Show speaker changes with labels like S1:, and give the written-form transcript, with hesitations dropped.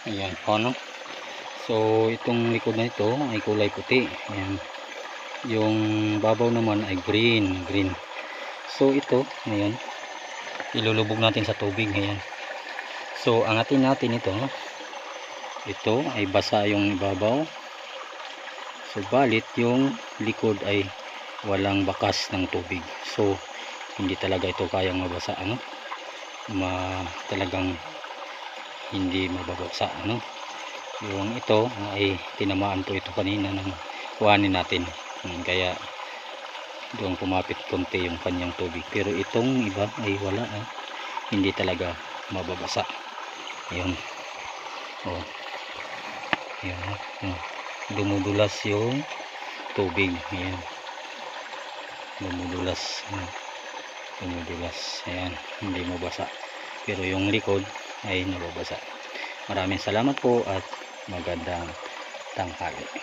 S1: Ayan, ano. So itong likod na ito ay kulay puti. Ayan. Yung babaw naman ay green. So ito, ngayon ilulubog natin sa tubig. Ayan. So angatin natin ito. Ito ay basa yung ibabaw. Subalit yung likod ay walang bakas ng tubig. So hindi talaga ito kayang mabasa, ano? Talagang hindi mababasa, ano? Yung ito ay tinamaan po ito kanina ng kuhanin natin. Kaya doon kumapit konti yung kanyang tubig. Pero itong iba ay wala, hindi talaga mababasa. Ayun. Oh. Ayun. Oh. Dumudulas yung tubig. Ayan. Dumudulas. Dumudulas. Ayan. Hindi mabasa. Pero yung likod ay nababasa. Maraming salamat po at magandang tanghali.